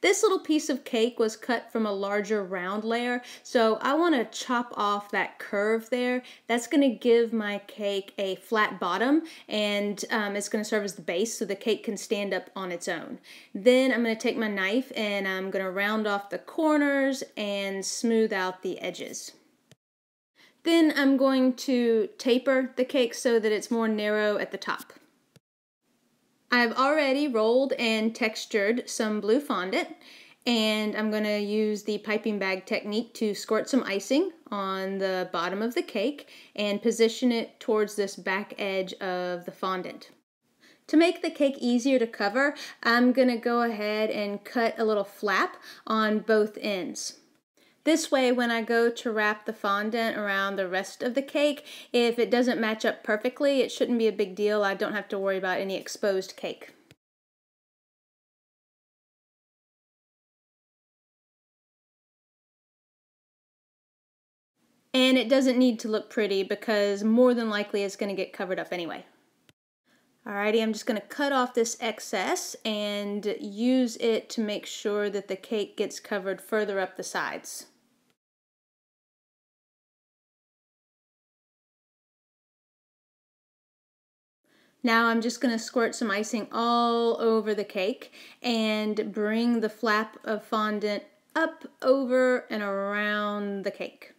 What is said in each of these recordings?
This little piece of cake was cut from a larger round layer, so I want to chop off that curve there. That's going to give my cake a flat bottom, and it's going to serve as the base so the cake can stand up on its own. Then I'm going to take my knife and I'm going to round off the corners and smooth out the edges. Then I'm going to taper the cake so that it's more narrow at the top. I've already rolled and textured some blue fondant, and I'm going to use the piping bag technique to squirt some icing on the bottom of the cake and position it towards this back edge of the fondant. To make the cake easier to cover, I'm going to go ahead and cut a little flap on both ends. This way, when I go to wrap the fondant around the rest of the cake, if it doesn't match up perfectly, it shouldn't be a big deal. I don't have to worry about any exposed cake. And it doesn't need to look pretty because more than likely it's going to get covered up anyway. Alrighty, I'm just going to cut off this excess and use it to make sure that the cake gets covered further up the sides. Now I'm just going to squirt some icing all over the cake and bring the flap of fondant up, over, and around the cake.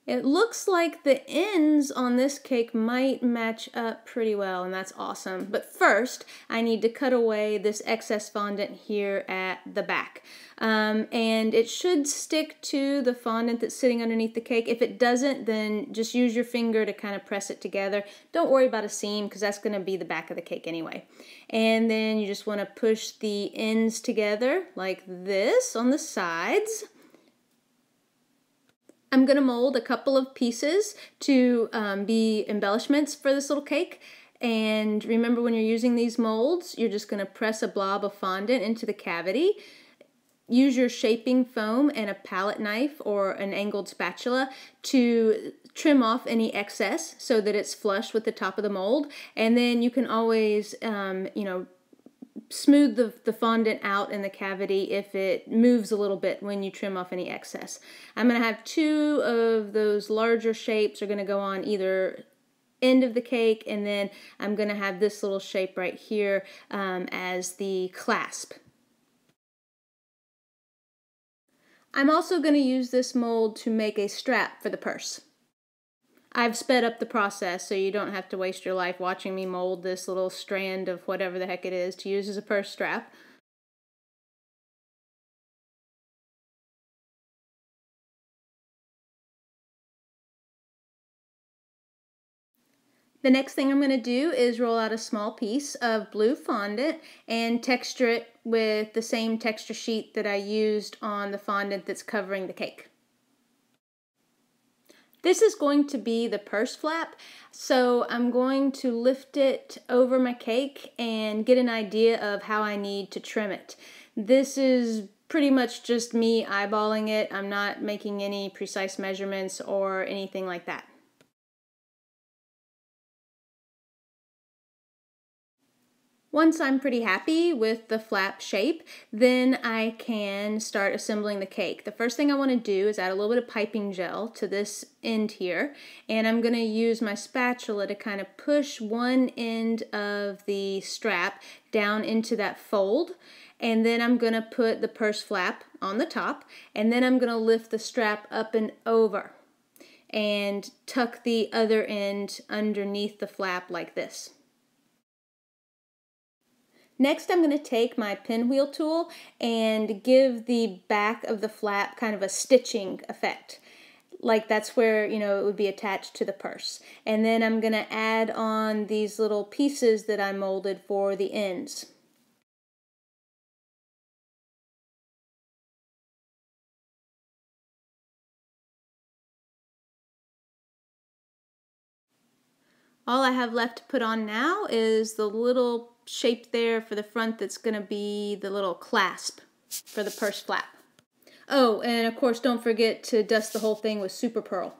It looks like the ends on this cake might match up pretty well, and that's awesome. But first, I need to cut away this excess fondant here at the back. And it should stick to the fondant that's sitting underneath the cake. If it doesn't, then just use your finger to kind of press it together. Don't worry about a seam because that's going to be the back of the cake anyway. And then you just want to push the ends together like this on the sides. I'm going to mold a couple of pieces to be embellishments for this little cake. And remember, when you're using these molds, you're just going to press a blob of fondant into the cavity. Use your shaping foam and a palette knife or an angled spatula to trim off any excess so that it's flush with the top of the mold. And then you can always, smooth the fondant out in the cavity if it moves a little bit when you trim off any excess. I'm going to have two of those larger shapes are going to go on either end of the cake, and then I'm going to have this little shape right here as the clasp. I'm also going to use this mold to make a strap for the purse. I've sped up the process so you don't have to waste your life watching me mold this little strand of whatever the heck it is to use as a purse strap. The next thing I'm going to do is roll out a small piece of blue fondant and texture it with the same texture sheet that I used on the fondant that's covering the cake. This is going to be the purse flap, so I'm going to lift it over my cake and get an idea of how I need to trim it. This is pretty much just me eyeballing it. I'm not making any precise measurements or anything like that. Once I'm pretty happy with the flap shape, then I can start assembling the cake. The first thing I want to do is add a little bit of piping gel to this end here, and I'm going to use my spatula to kind of push one end of the strap down into that fold, and then I'm going to put the purse flap on the top, and then I'm going to lift the strap up and over and tuck the other end underneath the flap like this. Next, I'm going to take my pinwheel tool and give the back of the flap kind of a stitching effect. Like that's where, it would be attached to the purse. And then I'm going to add on these little pieces that I molded for the ends. All I have left to put on now is the little shape there for the front that's going to be the little clasp for the purse flap. Oh, and of course don't forget to dust the whole thing with super pearl.